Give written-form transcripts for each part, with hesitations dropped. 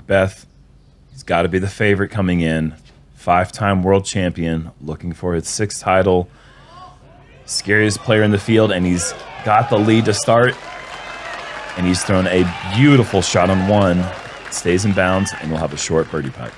McBeth, he's got to be the favorite coming in. 5-time world champion, looking for his 6th title. Scariest player in the field, and he's got the lead to start. And he's thrown a beautiful shot on 1. It stays in bounds, and we'll have a short birdie putt.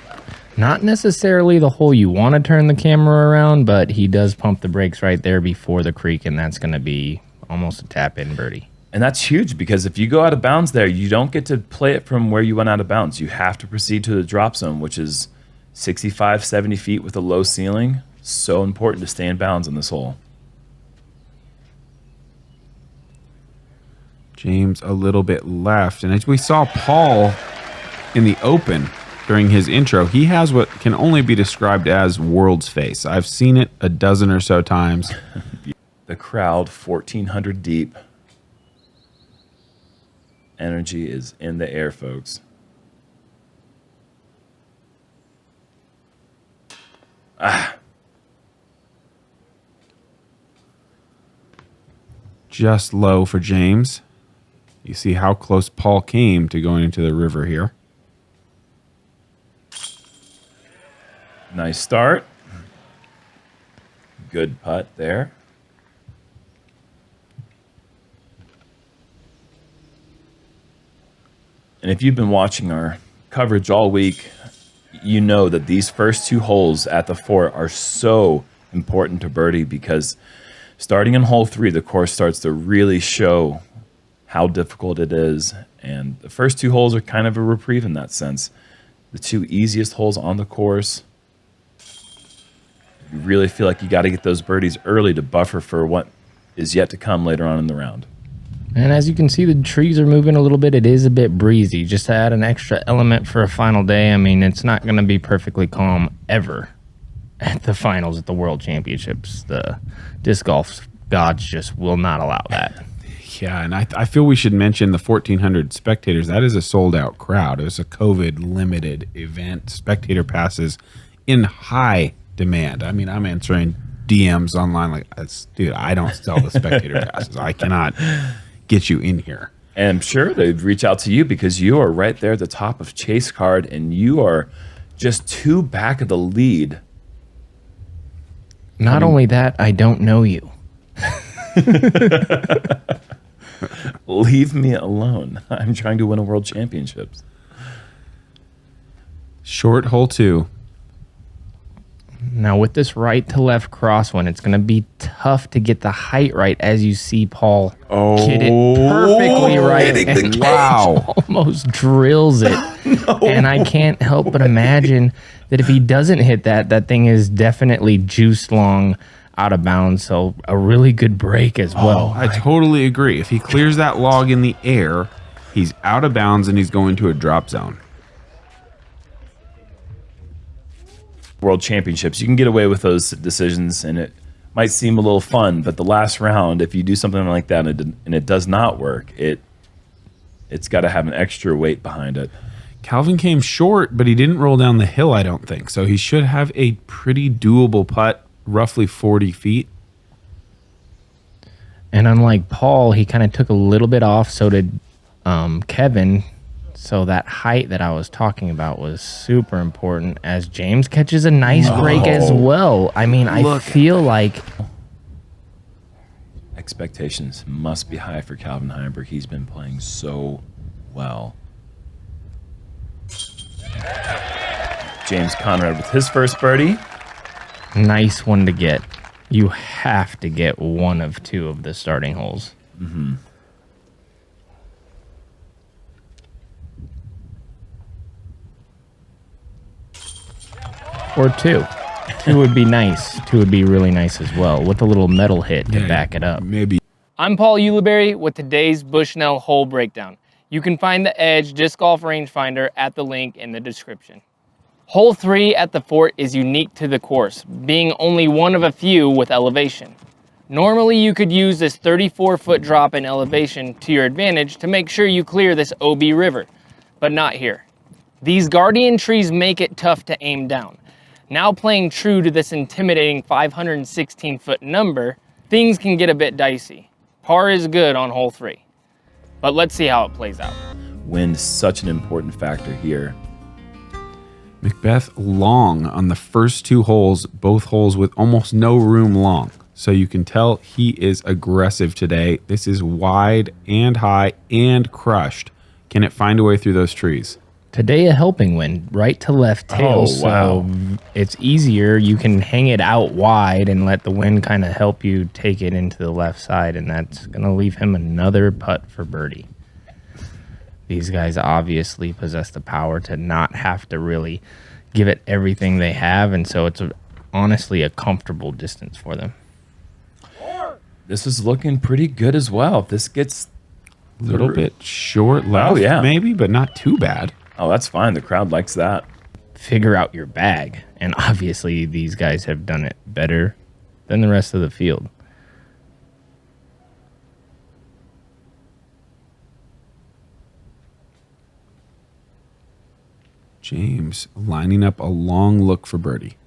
Not necessarily the hole you want to turn the camera around, but he does pump the brakes right there before the creek, and that's going to be almost a tap-in birdie. And that's huge, because if you go out of bounds there, you don't get to play it from where you went out of bounds. You have to proceed to the drop zone, which is 65, 70 feet with a low ceiling. So important to stay in bounds on this hole. James a little bit left. And as we saw Paul in the Open during his intro, he has what can only be described as world's face. I've seen it a dozen or so times. The crowd, 1,400 deep. Energy is in the air, folks. Just low for James. You see how close Paul came to going into the river here. Nice start. Good putt there. And if you've been watching our coverage all week, you know that these first 2 holes at the fort are so important to birdie, because starting in hole 3, the course starts to really show how difficult it is. And the first 2 holes are kind of a reprieve in that sense. The 2 easiest holes on the course. You really feel like you got to get those birdies early to buffer for what is yet to come later on in the round. And as you can see, the trees are moving a little bit. It is a bit breezy. Just to add an extra element for a final day. I mean, it's not going to be perfectly calm ever at the finals at the World Championships. The disc golf gods just will not allow that. Yeah, and I feel we should mention the 1,400 spectators. That is a sold-out crowd. It was a COVID-limited event. Spectator passes in high demand. I mean, I'm answering DMs online like, dude, I don't sell the spectator passes. I cannot get you in here. And I'm sure they'd reach out to you, because you are right there at the top of Chase Card, and you are just 2 back of the lead. Not only that, I don't know you. Leave me alone. I'm trying to win a world championships. Short hole 2. Now with this right to left crosswind, it's going to be tough to get the height right, as you see Paul hit it perfectly right. And wow. Almost drills it. No. And I can't help but imagine that if he doesn't hit that, that thing is definitely juiced long out of bounds. So a really good break as well. I totally agree. If he clears that log in the air, he's out of bounds and he's going to a drop zone. World Championships, you can get away with those decisions, and it might seem a little fun, but the last round, if you do something like that and it does not work, it's got to have an extra weight behind it. Calvin came short, but he didn't roll down the hill, I don't think. So he should have a pretty doable putt, roughly 40 feet. And unlike Paul, he kind of took a little bit off, so did Kevin. So that height that I was talking about was super important, as James catches a nice break as well. I mean, I feel like expectations must be high for Calvin Heimberg. He's been playing so well. James Conrad with his first birdie. Nice one to get. You have to get one of 2 of the starting holes. Mm-hmm. Or 2. 2 would be nice. 2 would be really nice as well, with a little metal hit to back it up. Maybe. I'm Paul Ulibarri with today's Bushnell hole breakdown. You can find the Edge Disc Golf Rangefinder at the link in the description. Hole 3 at the fort is unique to the course, being only one of a few with elevation. Normally you could use this 34-foot drop in elevation to your advantage to make sure you clear this OB River, but not here. These guardian trees make it tough to aim down. Now playing true to this intimidating 516-foot number, things can get a bit dicey. Par is good on hole 3, but let's see how it plays out. Wind is such an important factor here. McBeth long on the first 2 holes, both holes with almost no room long. So you can tell he is aggressive today. This is wide and high and crushed. Can it find a way through those trees? Today a helping wind, right to left tail, Oh, wow. so it's easier. You can hang it out wide and let the wind kind of help you take it into the left side, and that's going to leave him another putt for birdie. These guys obviously possess the power to not have to really give it everything they have, and so it's honestly a comfortable distance for them. This is looking pretty good as well. If this gets A little bit short left, yeah. maybe, but not too bad. Oh, that's fine. The crowd likes that. Figure out your bag, and obviously these guys have done it better than the rest of the field. James lining up a long look for birdie.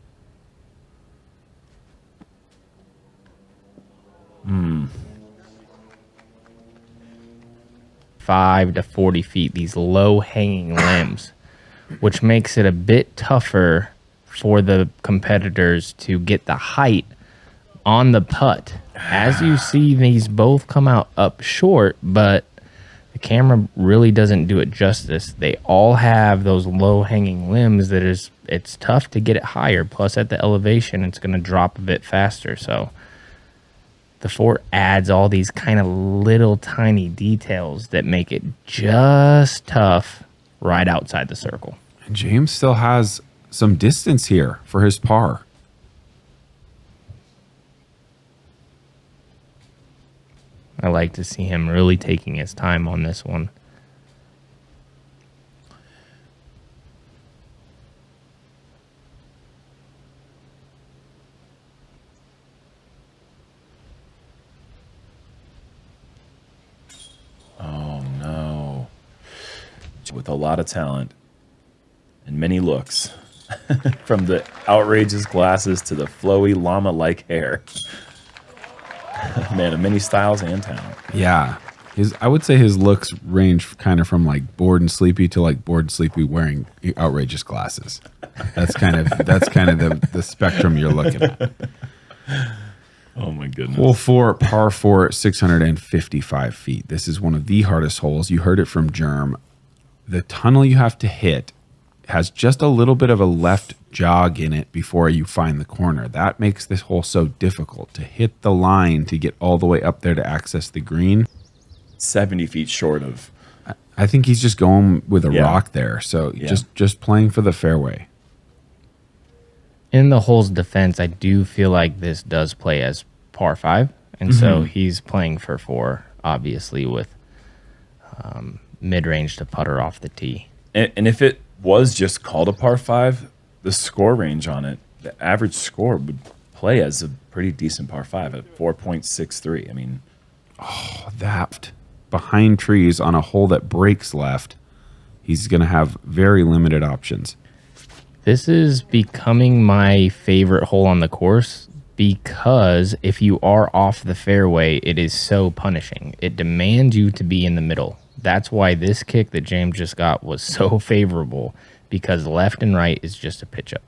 5 to 40 feet, these low hanging limbs, which makes it a bit tougher for the competitors to get the height on the putt. As you see, these both come out up short, but the camera really doesn't do it justice. They all have those low hanging limbs that it's tough to get it higher. Plus at the elevation, it's going to drop a bit faster. So the fort adds all these kind of little tiny details that make it just tough right outside the circle. And James still has some distance here for his par. I like to see him really taking his time on this one. Oh, no. With a lot of talent and many looks. From the outrageous glasses to the flowy llama-like hair. Man of many styles and talent. Yeah. I would say his looks range kind of from like bored and sleepy to like bored and sleepy wearing outrageous glasses. That's kind of the spectrum you're looking at. Oh, my goodness. Hole 4, par 4, 655 feet. This is one of the hardest holes. You heard it from Germ. The tunnel you have to hit has just a little bit of a left jog in it before you find the corner. That makes this hole so difficult to hit the line to get all the way up there to access the green. 70 feet short of. I think he's just going with a Yeah. rock there. So Yeah. just playing for the fairway. In the hole's defense, I do feel like this does play as par 5, and so he's playing for 4, obviously, with mid-range to putter off the tee. And if it was just called a par 5, the score range on it, the average score would play as a pretty decent par 5 at 4.63. I mean, That behind trees on a hole that breaks left, he's going to have very limited options. This is becoming my favorite hole on the course because if you are off the fairway, it is so punishing. It demands you to be in the middle. That's why this kick that James just got was so favorable, because left and right is just a pitch up.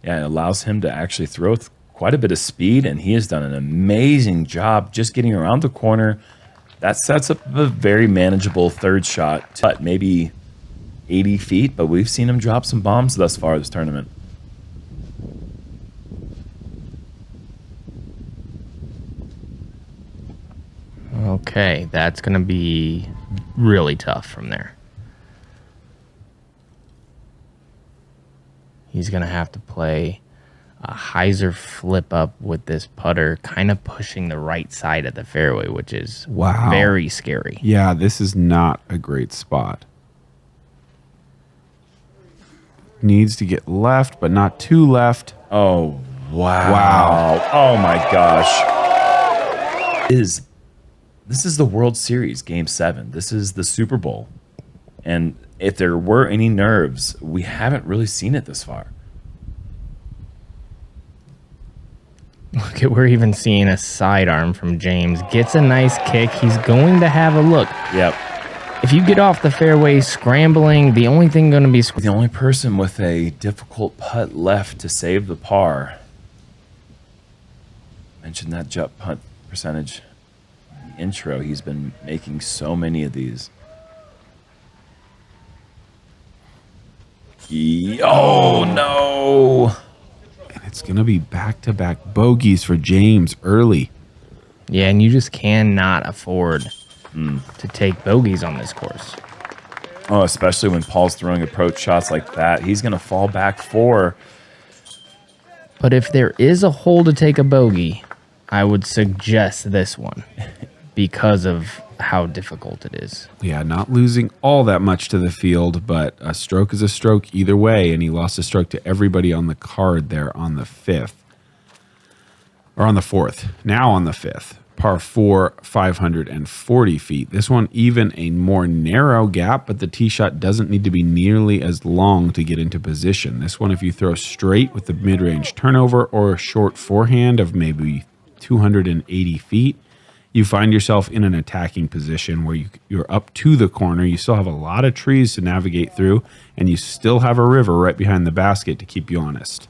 yeah, it allows him to actually throw with quite a bit of speed, and he has done an amazing job just getting around the corner. That sets up a very manageable third shot, but maybe 80 feet, but we've seen him drop some bombs thus far this tournament. Okay, that's going to be really tough from there. He's going to have to play a hyzer flip up with this putter, kind of pushing the right side of the fairway, which is Wow. very scary. Yeah, this is not a great spot. Needs to get left, but not too left. Oh, wow. Wow. Oh, my gosh. This is the World Series, Game 7. This is the Super Bowl. And if there were any nerves, we haven't really seen it this far. Look at, we're even seeing a sidearm from James. Gets a nice kick. He's going to have a look. Yep. If you get off the fairway scrambling, the only thing going to be The only person with a difficult putt left to save the par. Mentioned that jump putt percentage in the intro. He's been making so many of these. Oh, no. And it's going to be back-to-back bogeys for James early. Yeah, and you just cannot afford to take bogeys on this course. Oh, especially when Paul's throwing approach shots like that. He's going to fall back 4. But if there is a hole to take a bogey, I would suggest this one because of how difficult it is. Yeah, not losing all that much to the field, but a stroke is a stroke either way, and he lost a stroke to everybody on the card there on the 5th. Or on the 4th. Now on the 5th. Par 4, 540 feet. This one even a more narrow gap, but the tee shot doesn't need to be nearly as long to get into position. This one, if you throw straight with the mid-range turnover or a short forehand of maybe 280 feet, you find yourself in an attacking position where you're up to the corner. You still have a lot of trees to navigate through, and you still have a river right behind the basket to keep you honest.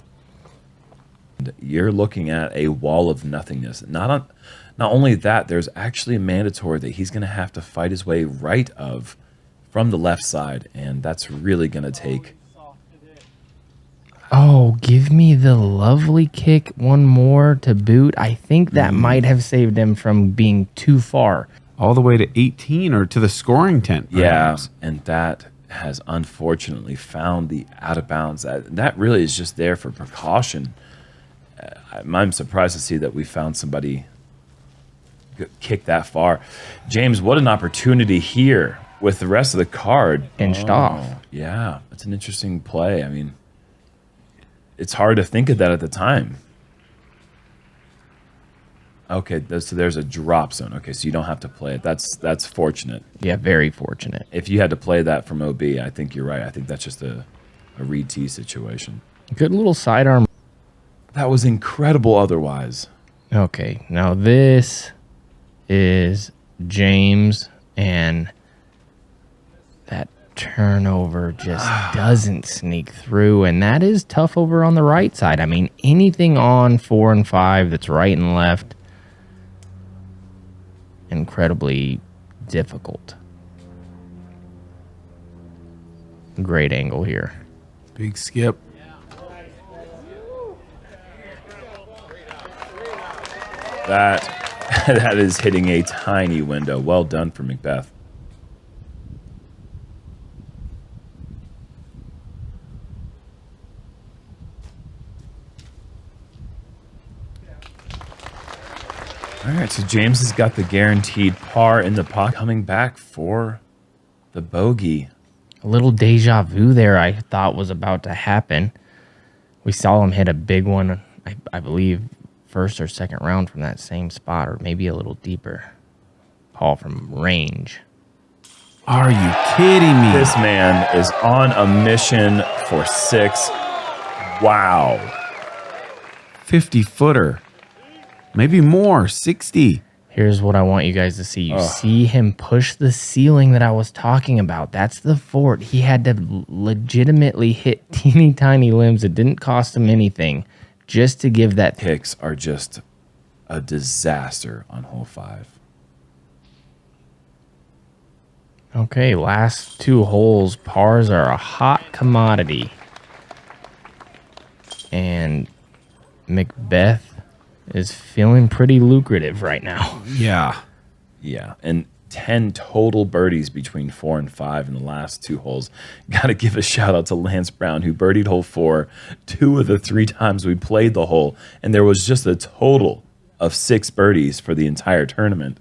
You're looking at a wall of nothingness. Not only that, there's actually a mandatory that he's going to have to fight his way right of from the left side, and that's really going to take... Oh, give me the lovely kick one more to boot. I think that might have saved him from being too far. All the way to 18 or to the scoring tent. Perhaps. Yeah, and that has unfortunately found the out of bounds. That really is just there for precaution. I'm surprised to see that we found somebody kick that far. James, what an opportunity here with the rest of the card. Inched off. Yeah, it's an interesting play. I mean, it's hard to think of that at the time. Okay, so there's a drop zone. Okay, so you don't have to play it. That's fortunate. Yeah, very fortunate. If you had to play that from OB, I think you're right. I think that's just a read tee situation. Good little sidearm. That was incredible otherwise. Okay, now this is James, and that turnover just doesn't sneak through, and that is tough over on the right side. I mean, anything on 4 and 5 that's right and left, incredibly difficult. Great angle here. Big skip. That is hitting a tiny window. Well done for McBeth. All right, so James has got the guaranteed par in the pocket, coming back for the bogey. A little deja vu there I thought was about to happen. We saw him hit a big one, I believe, first or second round from that same spot, or maybe a little deeper. Paul from range. Are you kidding me? This man is on a mission for 6. Wow. 50-footer. Maybe more, 60. Here's what I want you guys to see. You see him push the ceiling that I was talking about. That's the fort. He had to legitimately hit teeny tiny limbs. It didn't cost him anything just to give that. Picks are just a disaster on hole 5. Okay, last 2 holes. Pars are a hot commodity. And McBeth is feeling pretty lucrative right now. Yeah. Yeah, and 10 total birdies between 4 and 5 in the last 2 holes. Got to give a shout out to Lance Brown, who birdied hole 4 2 of the 3 times we played the hole, and there was just a total of 6 birdies for the entire tournament.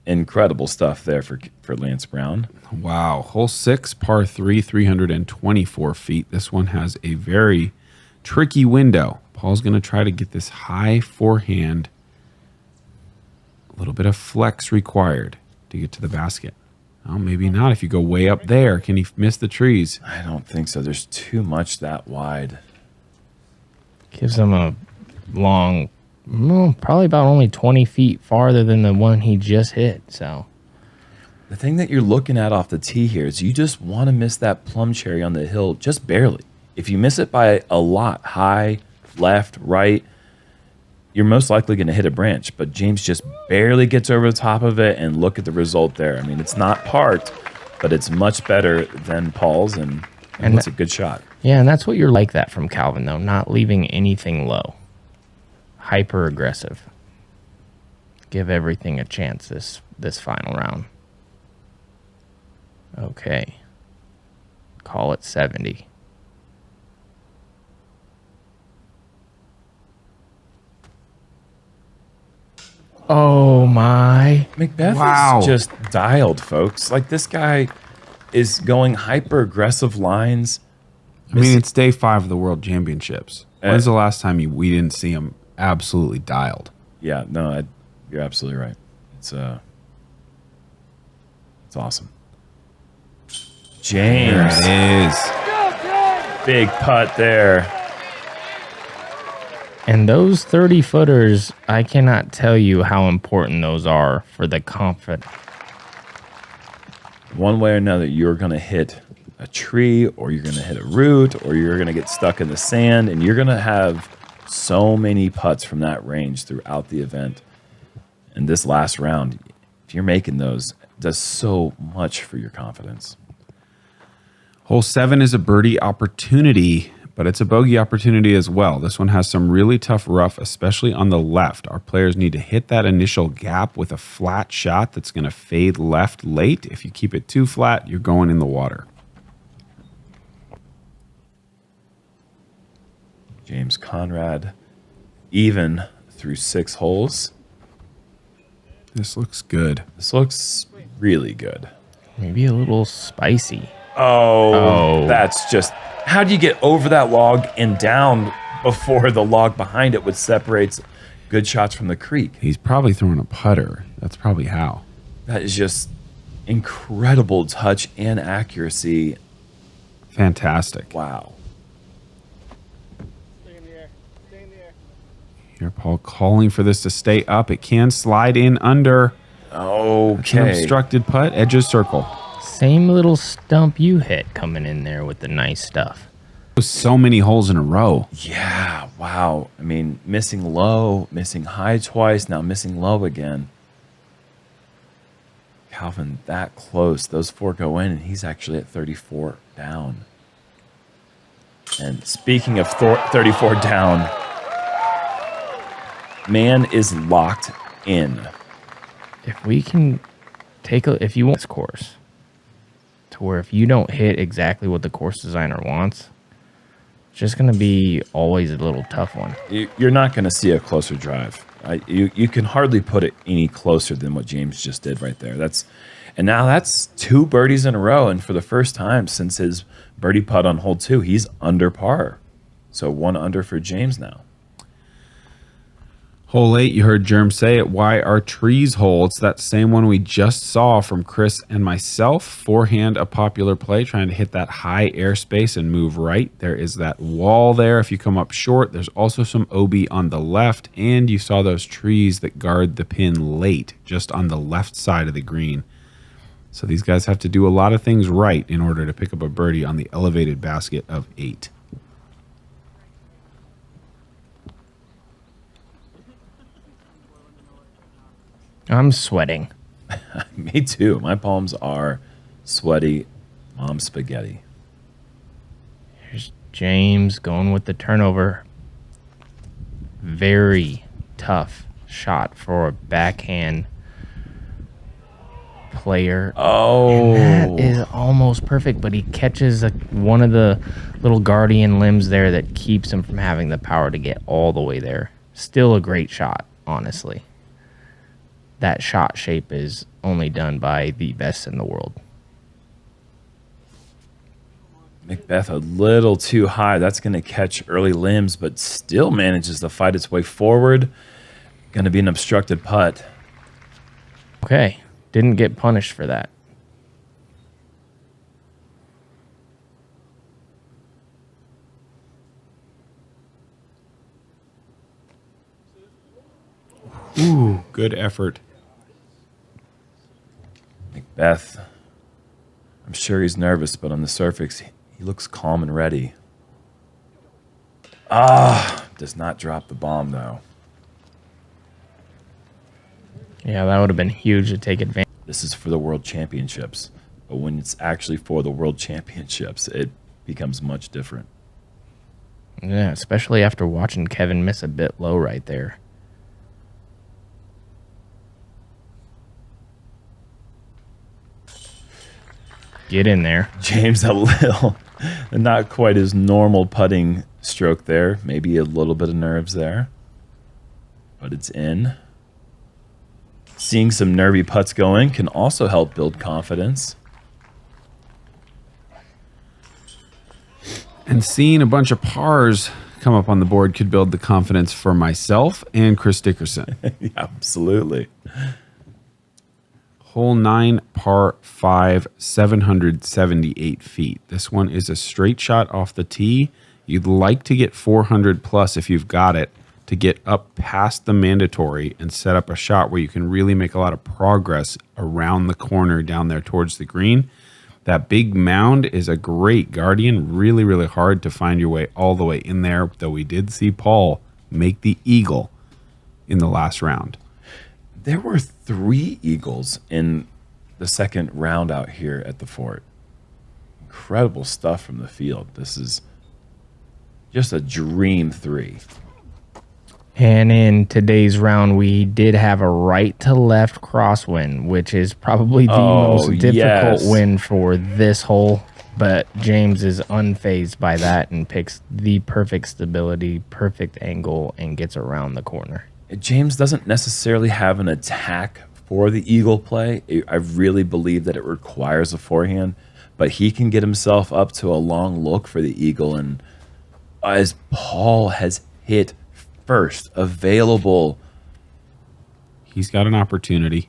Incredible stuff there for Lance Brown. Wow. Hole 6, par 3, 324 feet. This one has a very tricky window. Paul's going to try to get this high forehand. A little bit of flex required to get to the basket. Oh, maybe not. If you go way up there, can he miss the trees? I don't think so. There's too much that wide. Gives him a long, probably about only 20 feet farther than the one he just hit. So The thing that you're looking at off the tee here is you just want to miss that plum cherry on the hill just barely. If you miss it by a lot, high, left, right, you're most likely going to hit a branch. But James just barely gets over the top of it, and look at the result there. I mean, it's not parked, but it's much better than Paul's, and it's a good shot. Yeah, and that's what you're like that from Calvin, though, not leaving anything low. Hyper aggressive. Give everything a chance this final round. Okay. Call it 70. Oh my. McBeth is just dialed, folks. Like, this guy is going hyper aggressive lines. I mean, it's day 5 of the World Championships. When's the last time we didn't see him absolutely dialed? Yeah, no, you're absolutely right. It's awesome. James. There it is. Big putt there. And those 30-footers, I cannot tell you how important those are for the confidence. One way or another, you're going to hit a tree, or you're going to hit a root, or you're going to get stuck in the sand, and you're going to have so many putts from that range throughout the event. And this last round, if you're making those, it does so much for your confidence. Hole 7 is a birdie opportunity, but it's a bogey opportunity as well. This one has some really tough rough, especially on the left. Our players need to hit that initial gap with a flat shot that's going to fade left late. If you keep it too flat, you're going in the water. James Conrad, even through 6 holes. This looks good. This looks really good. Maybe a little spicy. Oh, that's just... How do you get over that log and down before the log behind it, which separates good shots from the creek? He's probably throwing a putter. That's probably how. That is just incredible touch and accuracy. Fantastic. Wow. Here, Paul calling for this to stay up. It can slide in under. It's an Okay. obstructed putt, edge of circle. Same little stump you hit coming in there with the nice stuff. So many holes in a row. Yeah, wow. I mean, missing low, missing high twice, now missing low again. Calvin, that close. Those 4 go in, and he's actually at 34 down. And speaking of 34 down, man is locked in. If we can if you want this course to where if you don't hit exactly what the course designer wants, it's just going to be always a little tough one. You're not going to see a closer drive. You can hardly put it any closer than what James just did right there. And now that's 2 birdies in a row, and for the first time since his birdie putt on hole 2, he's under par. So 1 under for James now. Hole 8, you heard Germ say it. Why are trees hole? It's that same one we just saw from Chris and myself. Forehand, a popular play, trying to hit that high airspace and move right. There is that wall there. If you come up short, there's also some OB on the left, and you saw those trees that guard the pin late, just on the left side of the green. So these guys have to do a lot of things right in order to pick up a birdie on the elevated basket of 8. I'm sweating. Me too. My palms are sweaty. Mom spaghetti. Here's James going with the turnover. Very tough shot for a backhand player. Oh. And that is almost perfect, but he catches one of the little guardian limbs there that keeps him from having the power to get all the way there. Still a great shot, honestly. That shot shape is only done by the best in the world. McBeth a little too high. That's going to catch early limbs, but still manages to fight its way forward. Going to be an obstructed putt. Okay, didn't get punished for that. Ooh, good effort. McBeth, I'm sure he's nervous, but on the surface, he looks calm and ready. Does not drop the bomb, though. Yeah, that would have been huge to take advantage. This is for the World Championships. But when it's actually for the World Championships, it becomes much different. Yeah, especially after watching Kevin miss a bit low right there. Get in there. James, a little, not quite his normal putting stroke there. Maybe a little bit of nerves there. But it's in. Seeing some nervy putts going can also help build confidence. And seeing a bunch of pars come up on the board could build the confidence for myself and Chris Dickerson. Yeah, absolutely. Hole 9, par 5, 778 feet. This one is a straight shot off the tee. You'd like to get 400 plus if you've got it to get up past the mandatory and set up a shot where you can really make a lot of progress around the corner down there towards the green. That big mound is a great guardian. Really, really hard to find your way all the way in there, though we did see Paul make the eagle in the last round. There were 3 eagles in the second round out here at the fort. Incredible stuff from the field. This is just a dream 3. And in today's round, we did have a right to left crosswind, which is probably the most difficult win for this hole. But James is unfazed by that and picks the perfect stability, perfect angle, and gets around the corner. James doesn't necessarily have an attack for the eagle play. I really believe that it requires a forehand, but he can get himself up to a long look for the eagle. And as Paul has hit first available, he's got an opportunity.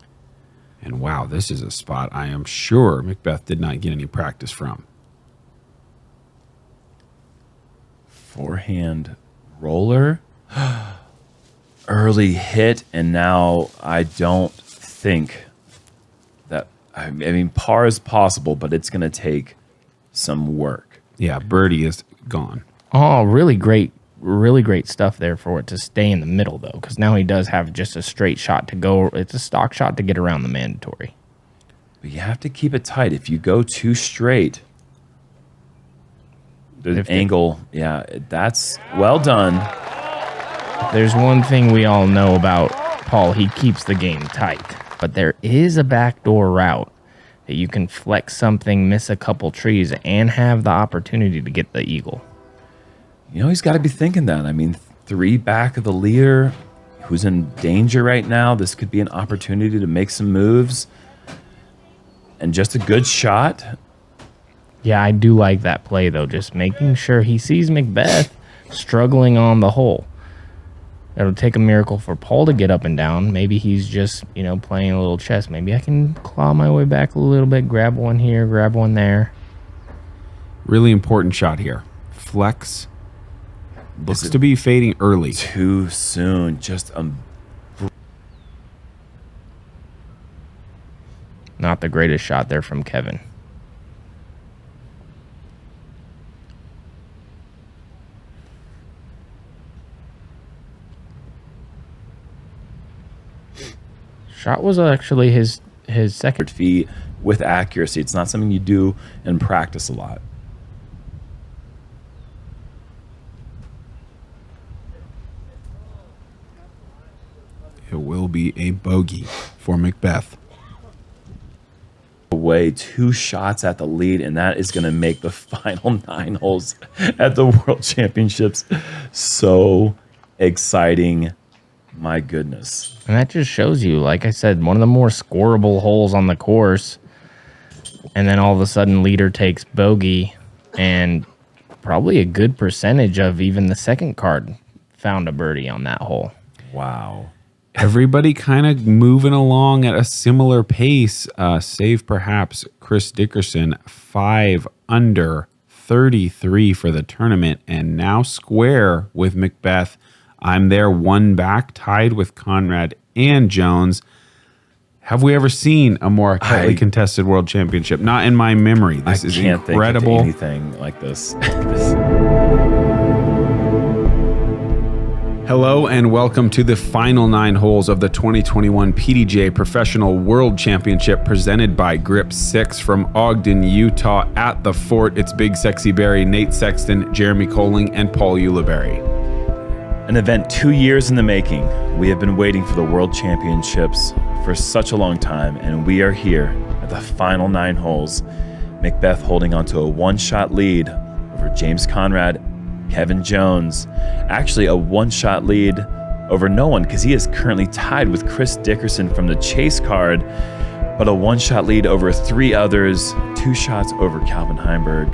And wow, this is a spot I am sure McBeth did not get any practice from. Forehand roller. Early hit, and now I don't think that, I mean, par is possible, but it's going to take some work. Yeah, birdie is gone. Oh, really great stuff there for it to stay in the middle, though, because now he does have just a straight shot to go. It's a stock shot to get around the mandatory. But you have to keep it tight. If you go too straight, the angle, that's well done. There's one thing we all know about Paul. He keeps the game tight. But there is a backdoor route that you can flex something, miss a couple trees, and have the opportunity to get the eagle. You know, he's got to be thinking that. I mean, 3 back of the leader, who's in danger right now. This could be an opportunity to make some moves. And just a good shot. Yeah, I do like that play, though. Just making sure he sees McBeth struggling on the hole. It'll take a miracle for Paul to get up and down. Maybe he's just, playing a little chess. Maybe I can claw my way back a little bit, grab one here, grab one there. Really important shot here. Flex. Looks to be fading early. Too soon. Just Not the greatest shot there from Kevin. Shot was actually his second. feet with accuracy. It's not something you do and practice a lot. It will be a bogey for McBeth. Away 2 shots at the lead, and that is going to make the final 9 holes at the World Championships so exciting. My goodness. And that just shows you, like I said, one of the more scoreable holes on the course. And then all of a sudden, leader takes bogey, and probably a good percentage of even the second card found a birdie on that hole. Wow. Everybody kind of moving along at a similar pace, save perhaps Chris Dickerson, 5 under, 33 for the tournament, and now square with McBeth. I'm there 1 back, tied with Conrad and Jones. Have we ever seen a more tightly I- contested world championship? Not in my memory. This is can't incredible. think of anything like this. Hello and welcome to the final 9 holes of the 2021 PDGA Professional World Championship presented by Grip 6 from Ogden, Utah at the Fort. It's Big Sexy Barry, Nate Sexton, Jeremy Coling, and Paul Ulibarri. An event 2 years in the making. We have been waiting for the World Championships for such a long time, and we are here at the final 9 holes. McBeth holding onto a one-shot lead over James Conrad, Kevin Jones. Actually, a one-shot lead over no one because he is currently tied with Chris Dickerson from the Chase card, but a one-shot lead over 3 others, 2 shots over Calvin Heimberg.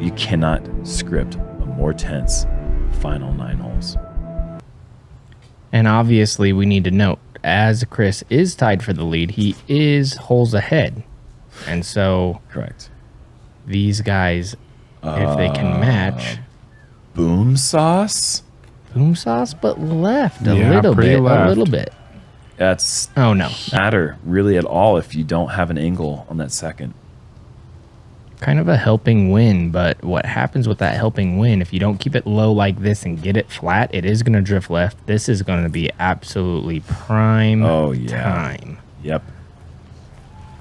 You cannot script a more tense final 9 holes. And obviously, we need to note, as Chris is tied for the lead, he is holes ahead. And so Correct. these guys, if they can match, Boom sauce? boom sauce, but left a Yeah, little pretty bit, left. a little bit. That's Oh, no. matter really at all if you don't have an angle on that second. Kind of a helping win, but what happens with that helping win, if you don't keep it low like this and get it flat, it is going to drift left. This is going to be absolutely prime time. Yep.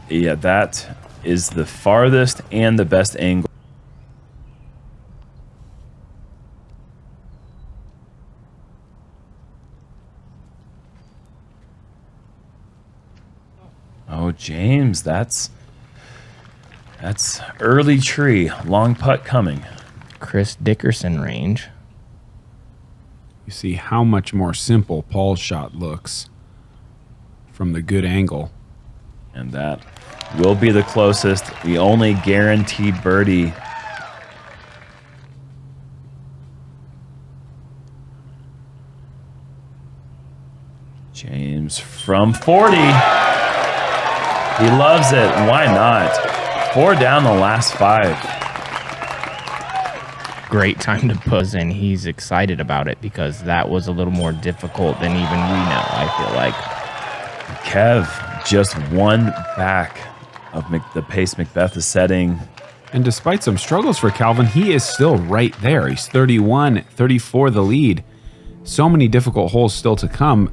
Yeah, that is the farthest and the best angle. Oh, James, that's early tree. Long putt coming. Chris Dickerson range. You see how much more simple Paul's shot looks from the good angle. And that will be the closest. The only guaranteed birdie. James from 40. He loves it. Why not? 4 down the last 5. Great time to buzz in. He's excited about it because that was a little more difficult than even we know, I feel like. Kev just 1 back of the pace McBeth is setting. And despite some struggles for Calvin, he is still right there. He's 31, 34 the lead. So many difficult holes still to come.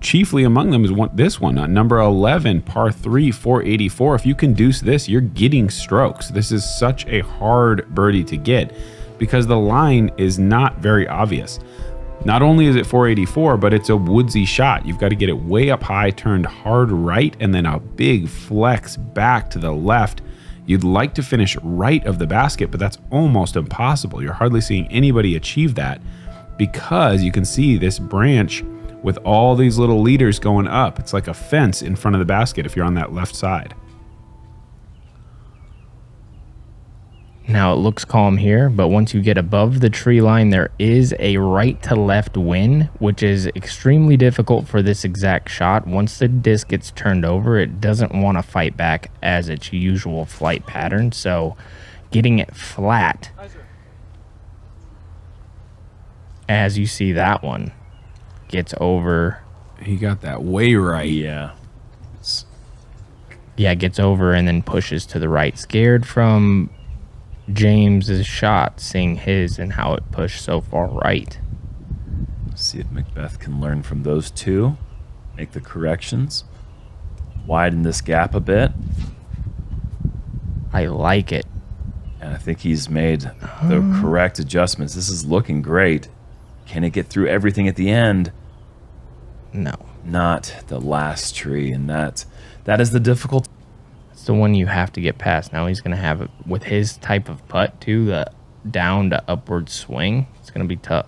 Chiefly among them is this one, number 11, par 3, 484. If you can deuce this, you're getting strokes. This is such a hard birdie to get because the line is not very obvious. Not only is it 484, but it's a woodsy shot. You've got to get it way up high, turned hard right, and then a big flex back to the left. You'd like to finish right of the basket, but that's almost impossible. You're hardly seeing anybody achieve that because you can see this branch with all these little leaders going up. It's like a fence in front of the basket if you're on that left side. Now it looks calm here, but once you get above the tree line, there is a right to left wind, which is extremely difficult for this exact shot. Once the disc gets turned over, it doesn't want to fight back as its usual flight pattern. So getting it flat, as you see that one, gets over. He got that way right. Yeah. Yeah, gets over and then pushes to the right. Scared from James's shot, seeing his and how it pushed so far right. See if McBeth can learn from those two. Make the corrections. Widen this gap a bit. I like it. And I think he's made the correct adjustments. This is looking great. Can it get through everything at the end? No. Not the last tree. And that is the difficult. It's the one you have to get past. Now he's going to have it with his type of putt, too, the down to upward swing. It's going to be tough.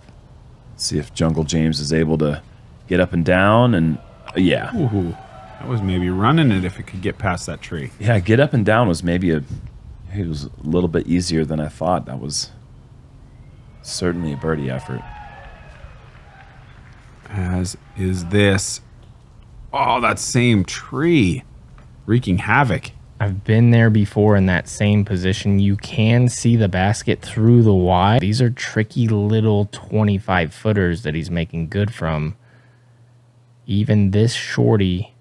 See if Jungle James is able to get up and down. And yeah. Ooh, that was maybe running it if it could get past that tree. Yeah, get up and down was maybe it was a little bit easier than I thought. That was certainly a birdie effort. As is this. Oh, that same tree wreaking havoc. I've been there before in that same position. You can see the basket through the wide. These are tricky little 25 footers that he's making good from. Even this shorty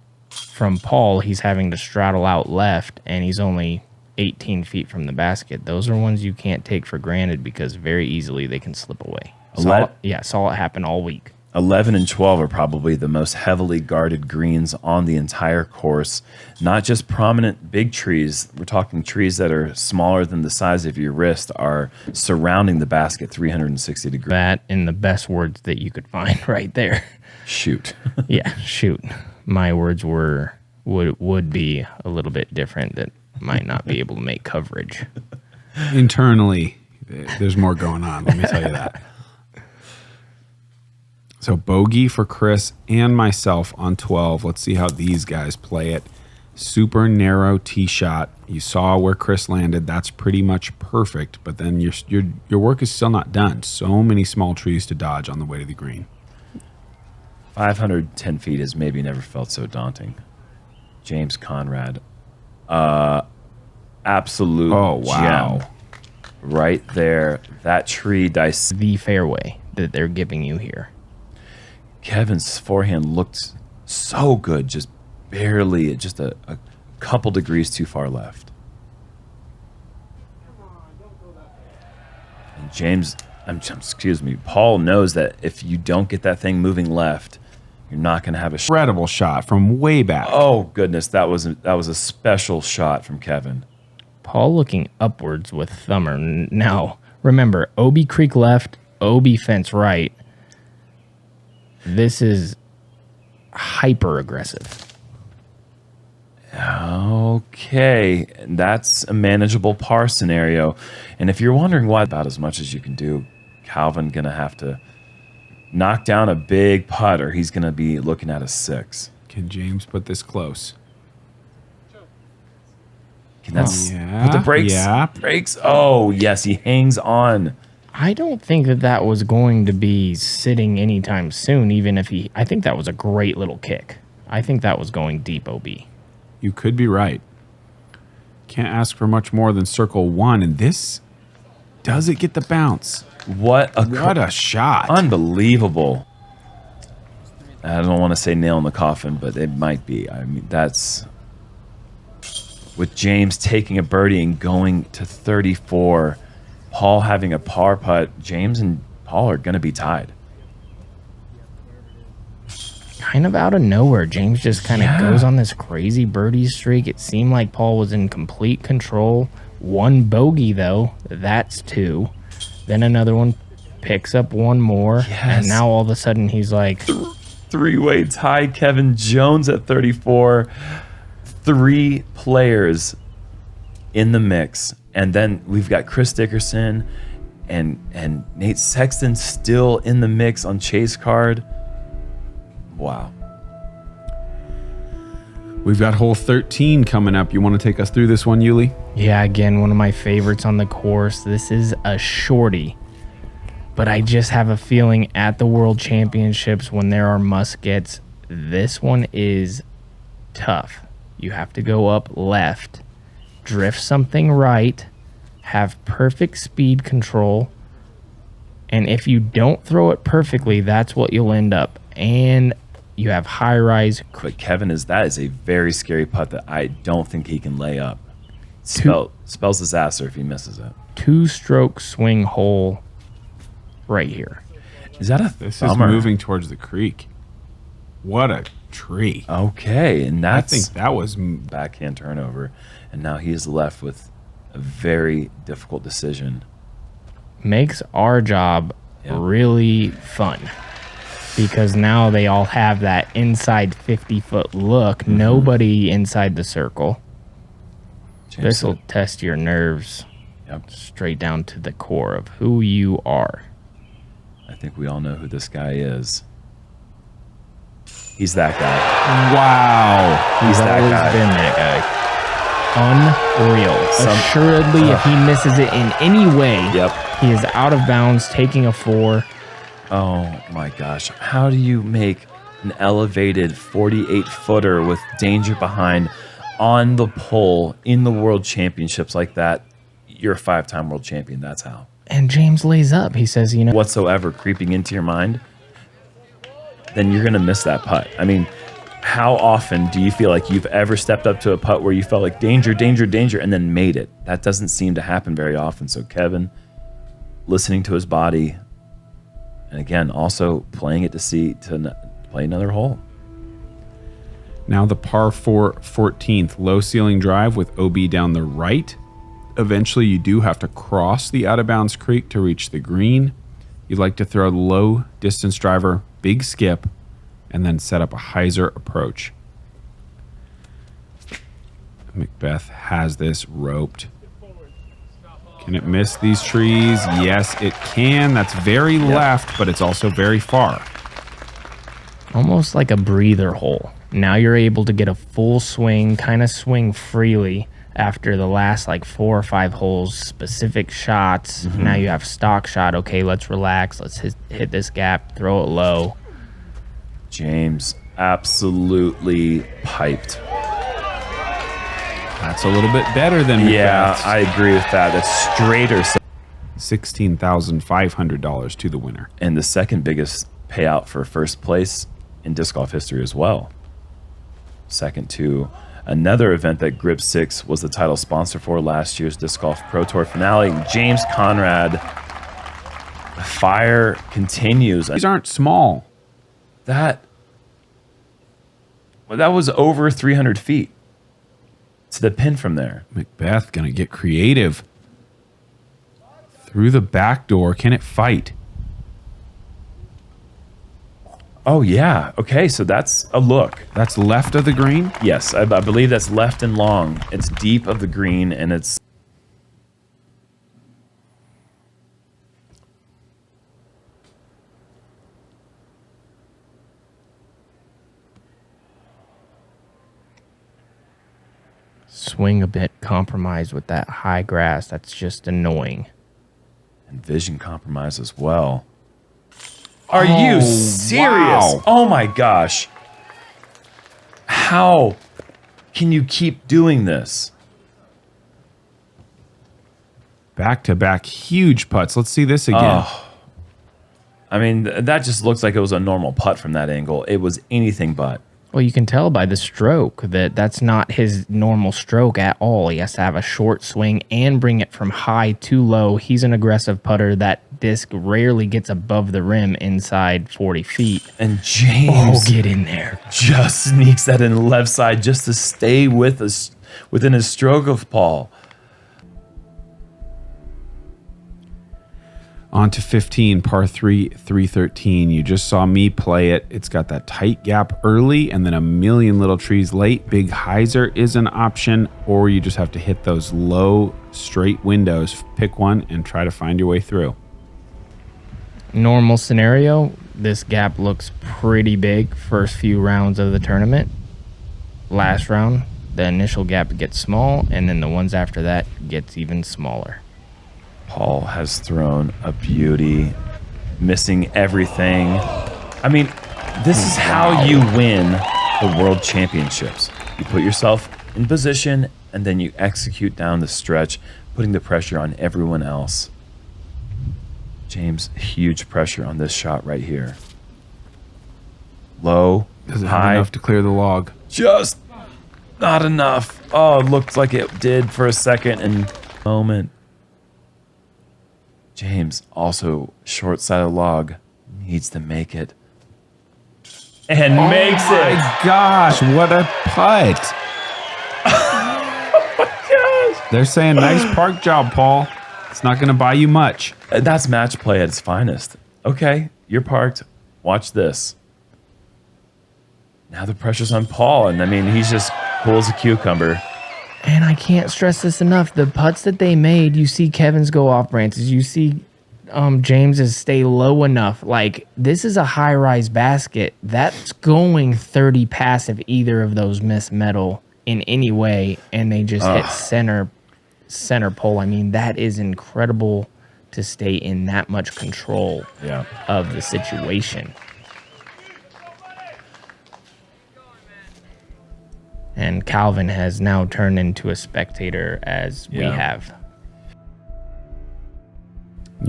from Paul, he's having to straddle out left, and he's only 18 feet from the basket. Those are ones you can't take for granted because very easily they can slip away. Saw it happen all week. 11 and 12 are probably the most heavily guarded greens on the entire course. Not just prominent big trees. We're talking trees that are smaller than the size of your wrist are surrounding the basket 360 degrees. That in the best words that you could find right there. Shoot. Yeah, shoot. My words would be a little bit different that might not be able to make coverage. Internally, there's more going on. Let me tell you that. So bogey for Chris and myself on 12. Let's see how these guys play it. Super narrow tee shot. You saw where Chris landed. That's pretty much perfect. But then your work is still not done. So many small trees to dodge on the way to the green. 510 feet has maybe never felt so daunting. James Conrad. Absolute gem. Right there. That tree dissects The fairway that they're giving you here. Kevin's forehand looked so good, just barely, just a couple degrees too far left. And James, Paul knows that if you don't get that thing moving left, you're not going to have a shot. Incredible shot from way back. Oh goodness, that was a special shot from Kevin. Paul looking upwards with thumber. Now, remember, OB Creek left, OB fence right. This is hyper aggressive. Okay, that's a manageable par scenario. And if you're wondering why, about as much as you can do, Calvin going to have to knock down a big putt or he's going to be looking at a 6. Can James put this close? Can that put the brakes? Yeah. Brakes. Oh, yes, he hangs on. I don't think that was going to be sitting anytime soon, even if I think that was a great little kick. I think that was going deep OB. You could be right. Can't ask for much more than circle 1. And this, does it get the bounce? What a shot. Unbelievable. I don't want to say nail in the coffin, but it might be. I mean, that's... With James taking a birdie and going to 34... Paul having a par putt, James and Paul are going to be tied. Kind of out of nowhere, James just kind of goes on this crazy birdie streak. It seemed like Paul was in complete control. One bogey, though. That's 2. Then another one picks up one more. Yes. And now all of a sudden he's like... 3-way tie, Kevin Jones at 34. 3 players in the mix. And then we've got Chris Dickerson and Nate Sexton still in the mix on Chase Card. Wow. We've got hole 13 coming up. You want to take us through this one, Yuli? Yeah, again, one of my favorites on the course. This is a shorty. But I just have a feeling at the World Championships when there are muskets, this one is tough. You have to go up left, drift something right, have perfect speed control, and if you don't throw it perfectly, that's what you'll end up. And you have high rise. But Kevin, that is a very scary putt that I don't think he can lay up. Spells disaster if he misses it. 2-stroke swing hole right here. Is that a This thumber? is moving towards the creek. What a tree. Okay, and I that's think that was... backhand turnover, and now he is left with a very difficult decision. Makes our job really fun because now they all have that inside 50-foot look. Nobody inside the circle. This will test your nerves straight down to the core of who you are. I think we all know who this guy is. He's that guy. Wow. He's that always guy. been that guy. Unreal. Assuredly, if he misses it in any way, he is out of bounds, taking a 4. Oh my gosh. How do you make an elevated 48-footer with danger behind on the pole in the World Championships like that? You're a 5-time world champion. That's how. And James lays up. He says, you know, Whatsoever creeping into your mind, then you're going to miss that putt. I mean, How often do you feel like you've ever stepped up to a putt where you felt like danger, danger, danger, and then made it? That doesn't seem to happen very often. So Kevin, listening to his body, and again, also playing it to play another hole. Now the par 4 14th, low ceiling drive with OB down the right. Eventually you do have to cross the out of bounds creek to reach the green. You'd like to throw a low distance driver, big skip, and then set up a hyzer approach. McBeth has this roped. Can it miss these trees? Yes, it can. That's very left, but it's also very far. Almost like a breather hole. Now you're able to get a full swing, kind of swing freely after the last like 4 or 5 holes, specific shots. Now you have stock shot. Okay, let's relax. Let's hit this gap, throw it low. James absolutely piped. That's a little bit better than McBeth's. Yeah, I agree with that. That's straighter. $16,500 to the winner. And the second biggest payout for first place in disc golf history as well. Second to another event that Grip 6 was the title sponsor for last year's Disc Golf Pro Tour finale. James Conrad. The fire continues. These aren't small. That was over 300 feet to the pin from there. McBeth gonna get creative. Through the back door. Can it fight? Oh, yeah. Okay, so that's a look. That's left of the green. Yes, I believe that's left and long. It's deep of the green, and it's... Swing a bit compromised with that high grass. That's just annoying. And vision compromise as well. Are you serious? Wow. Oh my gosh. How can you keep doing this? Back-to-back huge putts. Let's see this again. I mean, that just looks like it was a normal putt from that angle. It was anything but. Well, you can tell by the stroke that that's not his normal stroke at all. He has to have a short swing and bring it from high to low. He's an aggressive putter. That disc rarely gets above the rim inside 40 feet. And James get in there. just sneaks that in the left side just to stay with us within a stroke of Paul. On to 15, par 3, 313. You just saw me play it. It's got that tight gap early and then a million little trees late. Big hyzer is an option, or you just have to hit those low, straight windows. Pick one and try to find your way through. Normal scenario, this gap looks pretty big first few rounds of the tournament. Last round, the initial gap gets small, and then the ones after that gets even smaller. Paul has thrown a beauty, missing everything. I mean, this is how you win the World Championships. You put yourself in position, and then you execute down the stretch, putting the pressure on everyone else. James, huge pressure on this shot right here. Low, Doesn't have high, enough to clear the log. just not enough. Oh, it looked like it did for a second and moment. James, also short side of log, needs to make it. And makes it. My gosh, what a putt. They're saying nice park job, Paul. It's not going to buy you much. That's match play at its finest. Okay, you're parked. Watch this. Now the pressure's on Paul, and I mean, he's just cool as a cucumber. And I can't stress this enough. The putts that they made, you see Kevin's go off branches. You see James's stay low enough. Like, this is a high-rise basket. That's going 30 past if either of those miss metal in any way, and they just hit center pole. I mean, that is incredible to stay in that much control of the situation. And Calvin has now turned into a spectator as we have.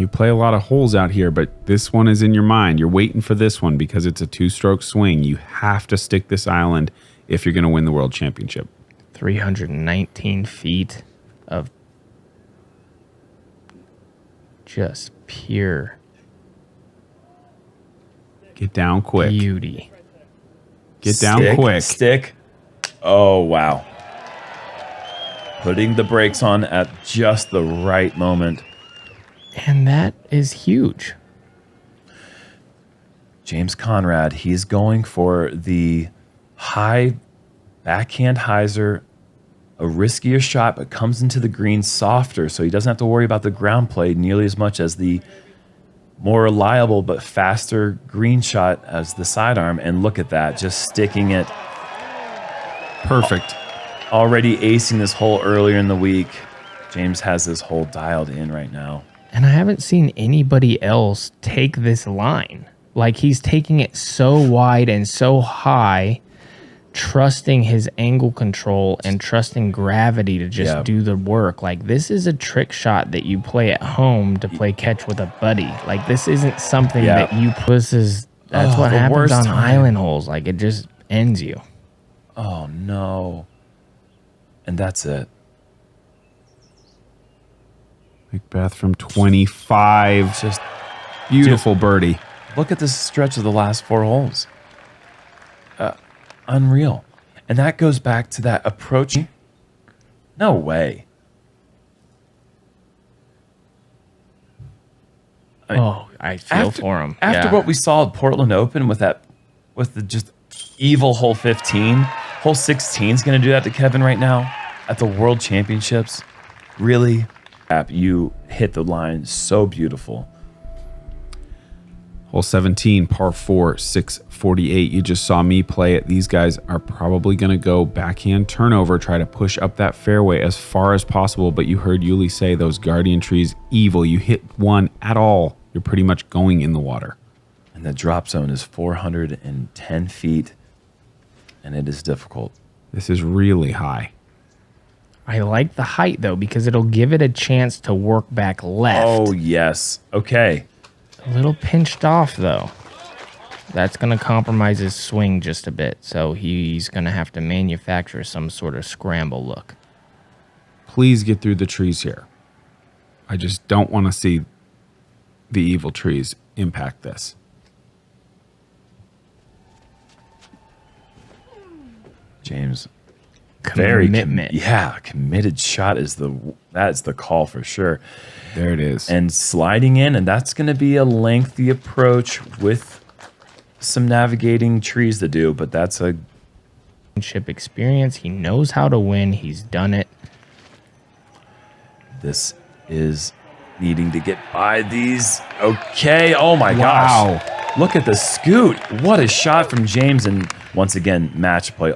You play a lot of holes out here, but this one is in your mind. You're waiting for this one because it's a 2-stroke swing. You have to stick this island if you're going to win the World Championship. 319 feet of just pure Get down quick. beauty. Get down quick. Stick. Oh, wow. Putting the brakes on at just the right moment. And that is huge. James Conrad, he's going for the high backhand hyzer, a riskier shot, but comes into the green softer, so he doesn't have to worry about the ground play nearly as much as the more reliable but faster green shot as the sidearm. And look at that, just sticking it. Perfect. Already acing this hole earlier in the week. James has this hole dialed in right now. And I haven't seen anybody else take this line. Like, he's taking it so wide and so high, trusting his angle control and trusting gravity to just do the work. Like, this is a trick shot that you play at home to play catch with a buddy. Like, this isn't something that you that's what happens on island holes. Like, it just ends you. Oh no. And that's it. McBeth from 25. Just Beautiful birdie. look at this stretch of the last 4 holes. Unreal. And that goes back to that approach. No way. I feel for him. After what we saw at Portland Open with the just evil hole 15, hole 16 is going to do that to Kevin right now at the World Championships. Really? You hit the line so beautiful. Hole 17, par 4, 648. You just saw me play it. These guys are probably going to go backhand turnover, try to push up that fairway as far as possible. But you heard Yuli say those guardian trees, evil. You hit one at all, you're pretty much going in the water. And the drop zone is 410 feet, and it is difficult. This is really high. I like the height, though, because it'll give it a chance to work back left. Oh, yes. Okay. A little pinched off, though. That's going to compromise his swing just a bit, so he's going to have to manufacture some sort of scramble look. Please get through the trees here. I just don't want to see the evil trees impact this. James, Commitment. committed shot is that's the call for sure. There it is. And sliding in, and that's going to be a lengthy approach with some navigating trees to do, but that's a Experience. He knows how to win. He's done it. this is needing to get by these. Okay. Oh my Wow. gosh. Look at the scoot. What a shot from James, and once again, match play.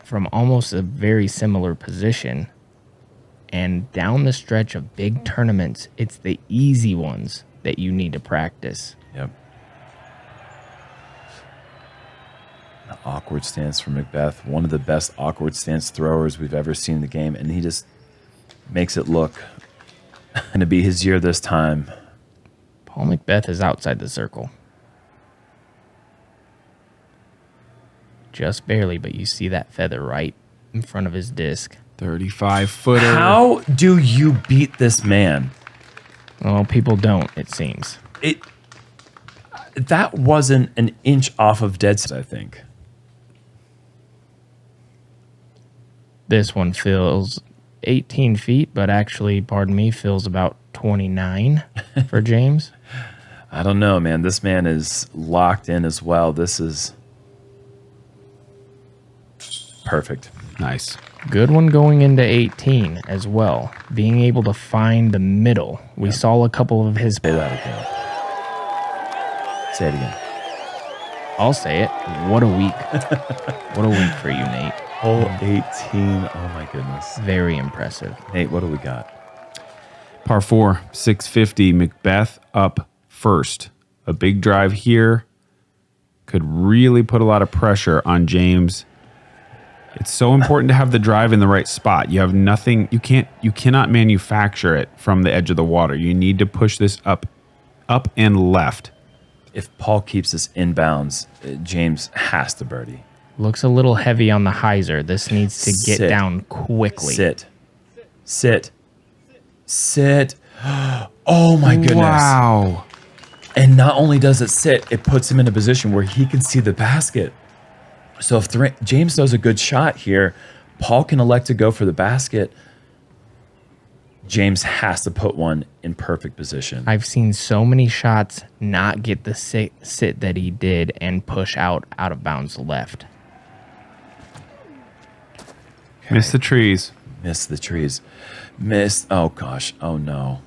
From almost a very similar position. And down the stretch of big tournaments, it's the easy ones that you need to practice. Yep. An awkward stance from McBeth. One of the best awkward stance throwers we've ever seen in the game, and he just makes it look going to be his year this time. Paul McBeth is outside the circle. Just barely, but you see that feather right in front of his disc. 35-footer. How do you beat this man? Well, people don't, it seems. That wasn't an inch off of dead set, I think. This one feels 18 feet, but actually, pardon me, feels about 29 for James. I don't know, man. This man is locked in as well. This is perfect. Nice. Good one going into 18 as well. Being able to find the middle. We saw a couple of his... Say that again. Say it again. I'll say it. What a week. What a week for you, Nate. Hole 18. Oh, my goodness. Very impressive. Nate, what do we got? Par 4, 650. McBeth up first. A big drive here could really put a lot of pressure on James. It's so important to have the drive in the right spot. You have nothing. You cannot manufacture it from the edge of the water. You need to push this up and left. If Paul keeps this inbounds, James has to birdie. Looks a little heavy on the hyzer. This needs to get Sit. down quickly. Sit. Oh my goodness. Wow. And not only does it sit, it puts him in a position where he can see the basket. So if James throws a good shot here, Paul can elect to go for the basket. James has to put one in perfect position. I've seen so many shots not get the sit that he did and push out of bounds left. Miss the trees. Miss the trees. Miss. Oh, gosh. Oh, no.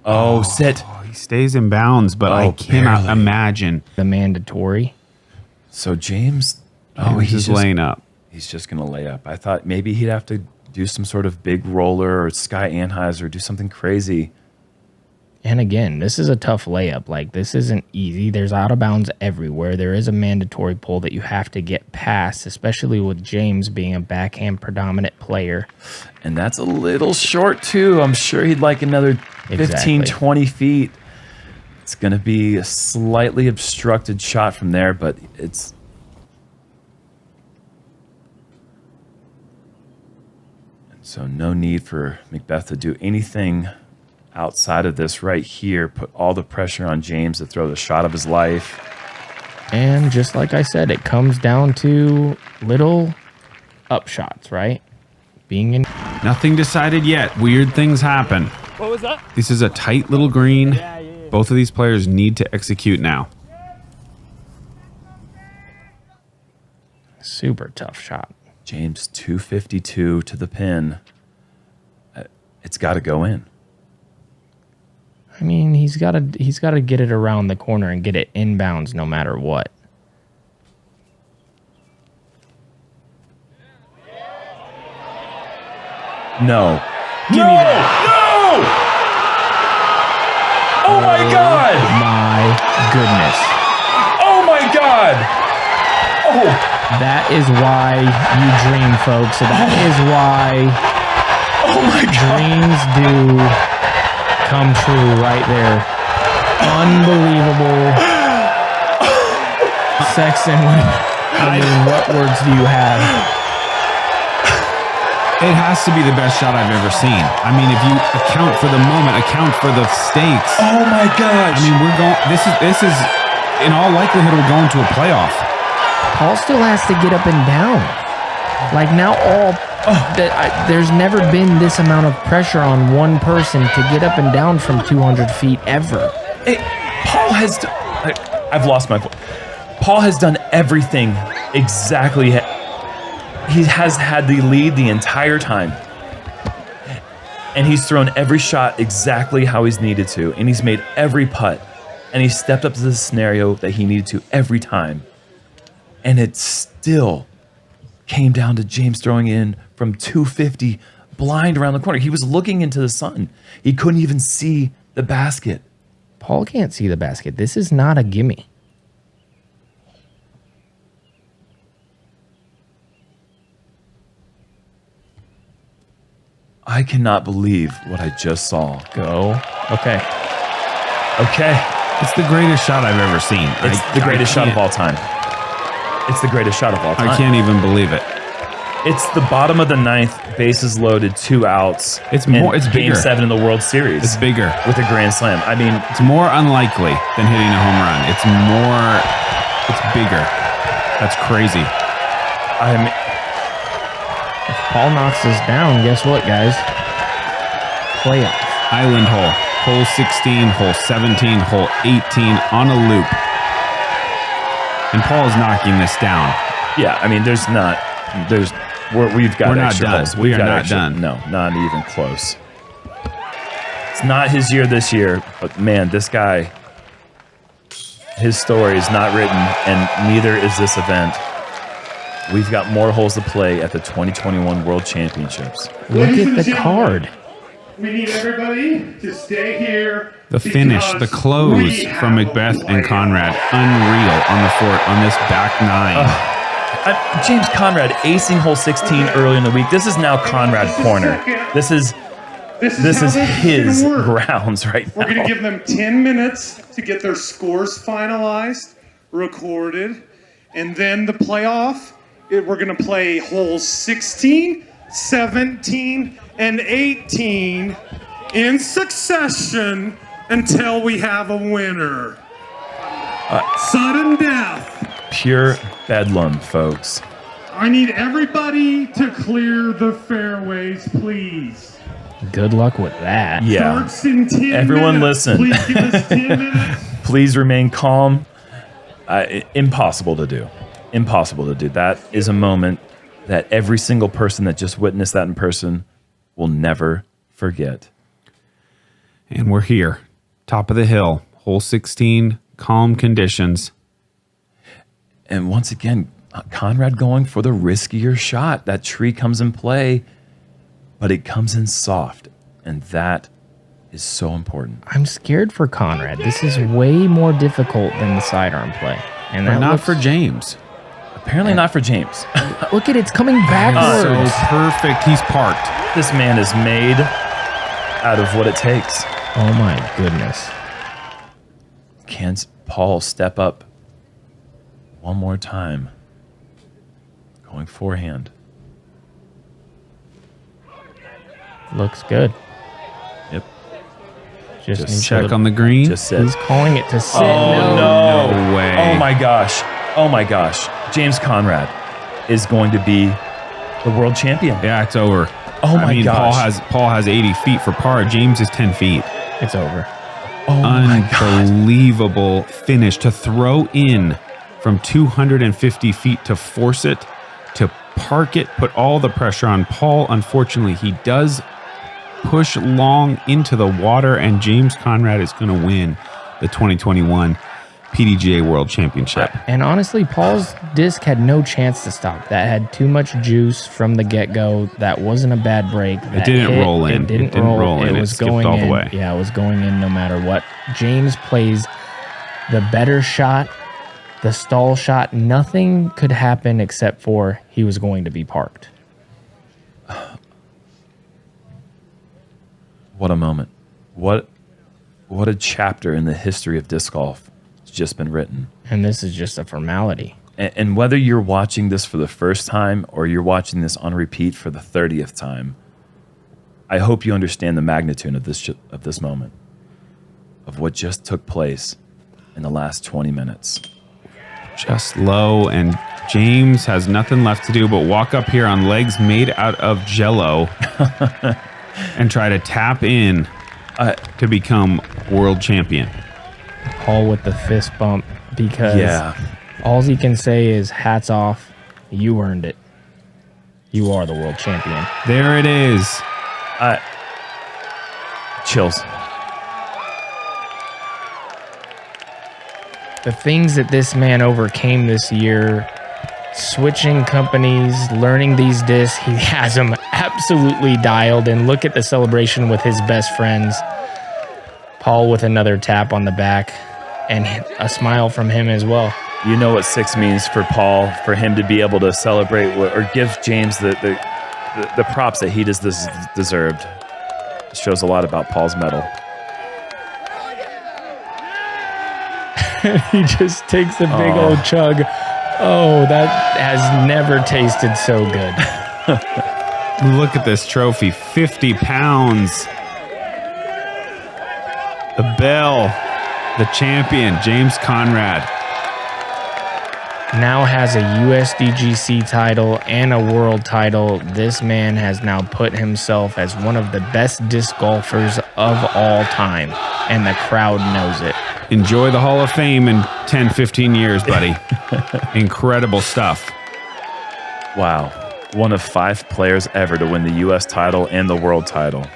Oh, sit. Oh, he stays in bounds, but I cannot barely. imagine. The mandatory. So James... Oh, he's laying up. He's just going to lay up. I thought maybe he'd have to do some sort of big roller or Sky Anheuser, do something crazy. And again, this is a tough layup. Like, this isn't easy. There's out of bounds everywhere. There is a mandatory pull that you have to get past, especially with James being a backhand predominant player. And that's a little short, too. I'm sure he'd like another 15, 20 feet. It's going to be a slightly obstructed shot from there, but it's... So no need for McBeth to do anything outside of this right here. Put all the pressure on James to throw the shot of his life. And just like I said, it comes down to little up shots, right? Being in... Nothing decided yet. Weird things happen. What was that? This is a tight little green. Both of these players need to execute now. Super tough shot. James 252 to the pin. It's got to go in. I mean, he's got to get it around the corner and get it inbounds no matter what. No. Give me that. No! Oh my God! My goodness. Oh my God! Oh! That is why you dream, folks. That is why dreams do come true right there. Unbelievable. Sexton, I mean, what words do you have? It has to be the best shot I've ever seen. I mean, if you account for the moment, account for the stakes. Oh my gosh! I mean, we're going. This is in all likelihood we're going to a playoff. Paul still has to get up and down. Like now, there's never been this amount of pressure on one person to get up and down from 200 feet ever. Hey, Paul has. I've lost my. Paul has done everything exactly. He has had the lead the entire time, and he's thrown every shot exactly how he's needed to, and he's made every putt, and he stepped up to the scenario that he needed to every time. And it still came down to James throwing in from 250 blind around the corner. He was looking into the sun. He couldn't even see the basket. Paul can't see the basket. This is not a gimme. I cannot believe what I just saw. Go. Okay. Okay. It's the greatest shot I've ever seen. It's the greatest shot of all time. It's the greatest shot of all time. I can't even believe it. It's the bottom of the ninth, bases loaded, 2 outs. It's more. It's Game bigger. 7 in the World Series. It's bigger. With a grand slam. I mean, It's more unlikely than hitting a home run. It's more. It's bigger. That's crazy. If Paul knocks this down, guess what, guys? Playoff. Island hole. Hole 16, hole 17, hole 18 on a loop. And Paul's knocking this down. yeah, I mean, we've got We're not extra done. holes. We We've are got not extra- done. No, not even close. It's not his year this year, but man, this guy, his story is not written, and neither is this event. We've got more holes to play at the 2021 World Championships. Look Ladies at and the gentlemen, card. We need everybody to stay here. The finish, the close from McBeth and Conrad. Unreal on the fort on this back nine. James Conrad acing hole 16 early in the week. This is now Conrad corner. This is his grounds right now. We're going to give them 10 minutes to get their scores finalized, recorded, and then the playoff. We're going to play holes 16, 17, and 18 in succession until we have a winner. Sudden death. Pure bedlam, folks. I need everybody to clear the fairways, please. Good luck with that. Yeah. Starts in 10 Everyone minutes. listen. Please give us 10 minutes. Please remain calm. Impossible to do. Impossible to do. That is a moment that every single person that just witnessed that in person will never forget. And we're here, top of the hill, hole 16, calm conditions. And once again, Conrad going for the riskier shot. That tree comes in play, but it comes in soft. And that is so important. I'm scared for Conrad. This is way more difficult than the sidearm play. And But that not looks- for James. Apparently not for James. Look at it, it's coming backwards. So perfect. He's parked. This man is made out of what it takes. Oh my goodness. Can Paul step up one more time? Going forehand. Looks good. Yep. Just Just needs Check to- on the green. Just sit. He's calling it to sit. Oh, no way. Oh my gosh. Oh my gosh. James Conrad is going to be the world champion. Yeah, it's over. Oh my gosh. gosh. Paul has 80 feet for par. James is 10 feet. It's over. Oh my God. Unbelievable finish to throw in from 250 feet to force it, to park it, put all the pressure on Paul. Unfortunately, he does push long into the water, and James Conrad is going to win the 2021 PDGA World Championship. And honestly, Paul's disc had no chance to stop. That had too much juice from the get-go. That wasn't a bad break. That didn't roll in. It didn't, It didn't roll in. It It was skipped going all the in. way. Yeah, it was going in no matter what. James plays the better shot, the stall shot. Nothing could happen except for he was going to be parked. What a moment. What a chapter in the history of disc golf has just been written. And this is just a formality. And whether you're watching this for the first time or you're watching this on repeat for the 30th time, I hope you understand the magnitude of this moment, of what just took place in the last 20 minutes. Just low, and James has nothing left to do but walk up here on legs made out of jello and try to tap in to become world champion. Paul with the fist bump because Yeah. all he can say is hats off. You earned it. You are the world champion. There it is. Chills. The things that this man overcame this year, switching companies, learning these discs, he has them absolutely dialed. And look at the celebration with his best friends. Paul with another tap on the back and a smile from him as well. You know what 6 means for Paul, for him to be able to celebrate or give James the props that he deserved. It shows a lot about Paul's medal. He just takes a big old chug. Oh, that has never tasted so good. Look at this trophy, 50 pounds. The bell, the champion, James Conrad. Now has a USDGC title and a world title. This man has now put himself as one of the best disc golfers of all time, and the crowd knows it. Enjoy the Hall of Fame in 10, 15 years, buddy. Incredible stuff. Wow. One of 5 players ever to win the U.S. title and the world title.